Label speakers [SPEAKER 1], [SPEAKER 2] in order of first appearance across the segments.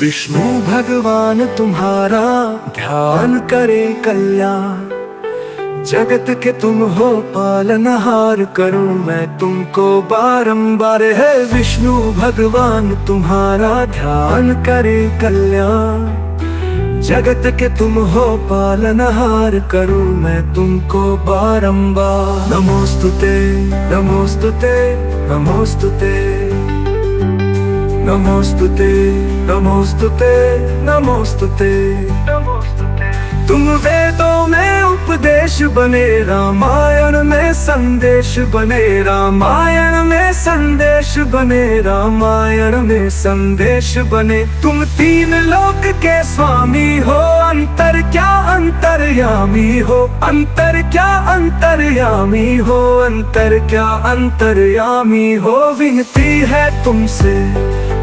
[SPEAKER 1] विष्णु भगवान तुम्हारा ध्यान करे कल्याण। जगत के तुम हो पालनहार, करूं मैं तुमको बारंबार। है विष्णु भगवान तुम्हारा ध्यान करे कल्याण। जगत के तुम हो पालनहार, करूं मैं तुमको बारंबार। नमोस्तुते नमोस्तुते नमोस्तुते नमोस्तुते नमोस्तुते नमोस्तुते। तुम वेदों में उपदेश बने, रामायण में संदेश बने। रामायण में संदेश बने, रामायण में संदेश बने। तुम तीन लोक के स्वामी हो, अंतर क्या अंतर्यामी हो। अंतर क्या अंतर्यामी हो, अंतर क्या अंतर्यामी हो। विनती है तुमसे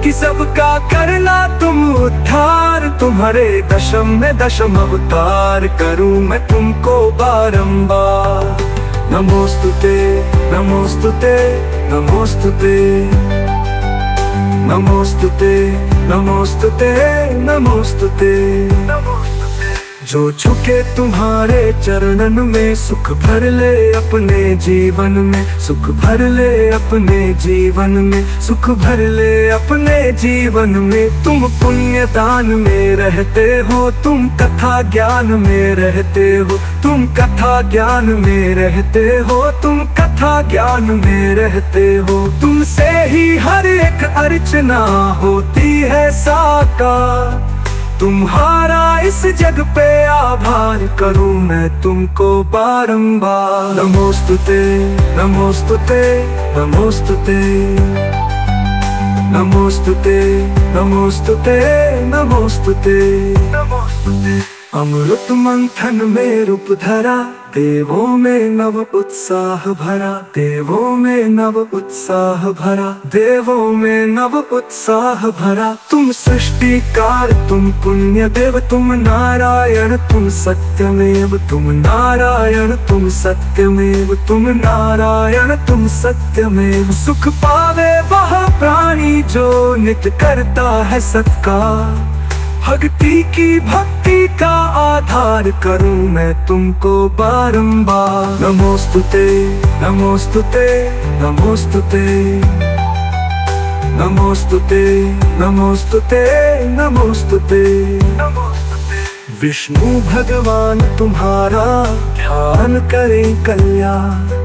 [SPEAKER 1] कि सबका करना तुम उद्धार। तुम्हारे दशम में दशम अवतार, करूं मैं तुमको बारंबार। नमोस्तुते नमोस्तुते नमोस्तुते नमोस्तुते नमोस्तुते नमोस्तुते। जो झुके तुम्हारे चरणन में, सुख भर ले अपने जीवन में। सुख भर ले अपने जीवन में, सुख भर ले अपने जीवन में। तुम पुण्य दान में रहते हो, तुम कथा ज्ञान में रहते हो। तुम कथा ज्ञान में रहते हो, तुम कथा ज्ञान में रहते हो। तुमसे ही हर एक अर्चना होती है साकार। तुम्हारा इस जग पे आभार, करूं मैं तुमको बारंबार। नमोस्तुते नमोस्तुते नमोस्तुते नमोस्तुते नमोस्तुते नमोस्तुते नमोस्तुते। अमृत मंथन में रूप धरा, देवों में नव उत्साह भरा। देवों में नव उत्साह भरा, देवों में नव उत्साह भरा। तुम सृष्टिकार तुम पुण्य देव, तुम नारायण तुम सत्यमेव। तुम नारायण तुम सत्यमेव, तुम नारायण तुम सत्यमेव। सुख पावे वह प्राणी जो नित्य करता है सत्कार। भक्ति की भक्ति का आधार, करूं मैं तुमको बारंबार। नमोस्तुते नमोस्तुते नमोस्तुते नमोस्तुते नमोस्तुते नमोस्तुते। विष्णु भगवान तुम्हारा ध्यान करे कल्याण।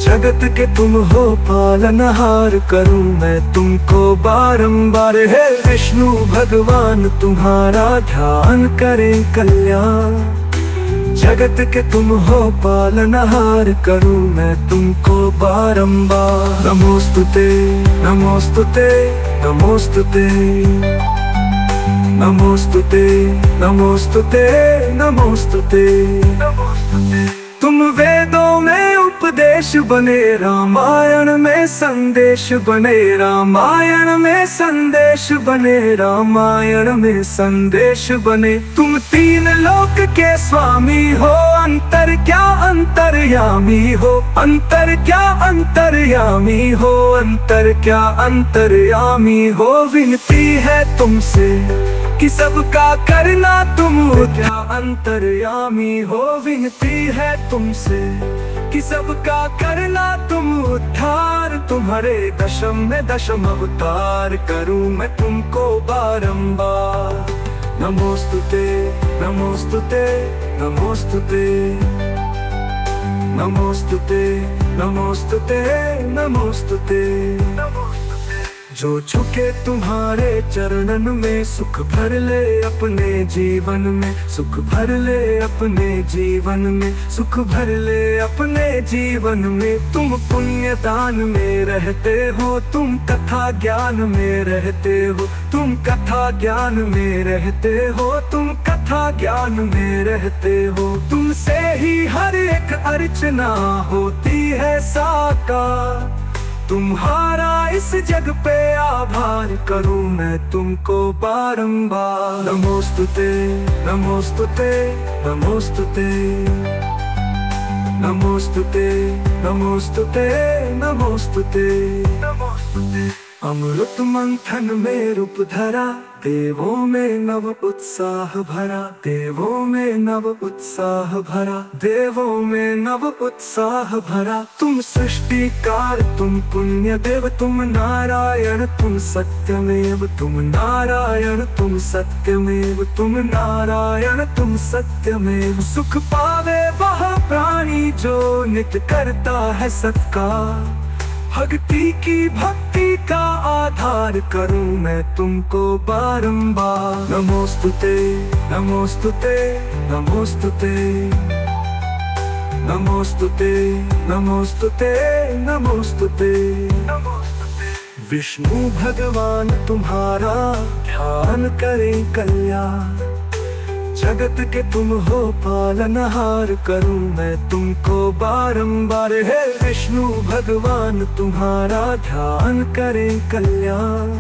[SPEAKER 1] जगत के तुम हो पालनहार, करूं मैं तुमको बारंबार। है विष्णु भगवान तुम्हारा ध्यान करे कल्याण। जगत के तुम हो पालनहार, करूं मैं तुमको बारंबार। नमोस्तुते नमोस्तुते नमोस्तुते नमोस्तुते नमोस्तुते नमोस्तुते। तुम वेदों में उपदेश बने, रामायण में संदेश बने। रामायण में संदेश बने, रामायण में संदेश बने। तुम तीन लोक के स्वामी हो, अंतर क्या अंतर्यामी हो। अंतर क्या अंतर्यामी हो, अंतर क्या अंतर्यामी हो। विनती है तुमसे कि सबका करना तुम क्या अंतर्यामी हो। विनती है तुमसे कि सबका करना तुम उद्धार। तुम्हारे दशम में दशम अवतार, करूं मैं तुमको बारंबार। नमोस्तुते नमोस्तुते नमोस्तुते नमोस्तुते नमोस्तुते नमोस्तुते। जो झुके तुम्हारे चरणन में, सुख भर ले अपने जीवन में। सुख भर ले अपने जीवन में, सुख भर ले अपने जीवन में। तुम पुण्य दान में रहते हो, तुम कथा ज्ञान में रहते हो। तुम कथा ज्ञान में रहते हो, तुम कथा ज्ञान में रहते हो। तुमसे ही हर एक अर्चना होती है साकार। तुम्हारा इस जग पे आभार, करूं मैं तुमको बारंबार। नमोस्तुते नमोस्तुते नमोस्तुते नमोस्तुते नमोस्तुते नमोस्तुते नमोस्तुते। अमृत मंथन में रूप धरा, देवों में नव उत्साह भरा, देवों में नव उत्साह भरा, देवों में नव उत्साह भरा। तुम सृष्टिकार, तुम पुण्य देव, तुम नारायण, तुम सत्यमेव, तुम नारायण, तुम सत्यमेव, तुम नारायण, तुम सत्यमेव। सुख पावे वह प्राणी जो नित्य करता है सत्कार, भक्ति की भक्ति का आधार करूं मैं तुमको बारंबार। नमोस्तुते नमोस्तुते नमोस्तुते नमोस्तुते नमोस्तुते नमोस्तुते। विष्णु भगवान तुम्हारा ध्यान करें कल्याण, जगत के तुम हो पालनहार, करूं मैं तुमको बारंबार। हे विष्णु भगवान तुम्हारा ध्यान करें कल्याण,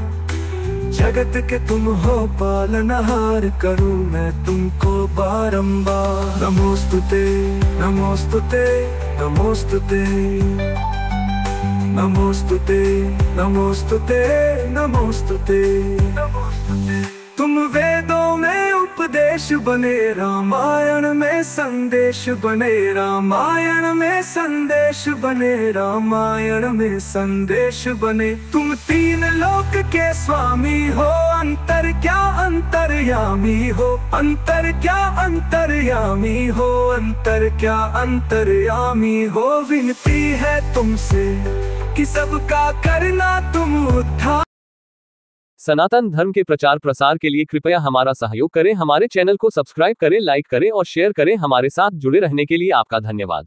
[SPEAKER 1] जगत के तुम हो पालनहार, करूं मैं तुमको बारंबार। नमोस्तुते नमोस्तुते नमोस्तुते नमोस्तुते नमोस्तुते नमोस्तुते। तुम वेदों में उपदेश बने, रामायण में संदेश बने, रामायण में संदेश बने, रामायण में संदेश बने। तुम तीन लोक के स्वामी हो, अंतर क्या अंतर्यामी हो, अंतर क्या अंतर्यामी हो, अंतर क्या अंतर्यामी हो। विनती है तुमसे कि सबका करना तुम उद्धार।
[SPEAKER 2] सनातन धर्म के प्रचार प्रसार के लिए कृपया हमारा सहयोग करें, हमारे चैनल को सब्सक्राइब करें, लाइक करें और शेयर करें। हमारे साथ जुड़े रहने के लिए आपका धन्यवाद।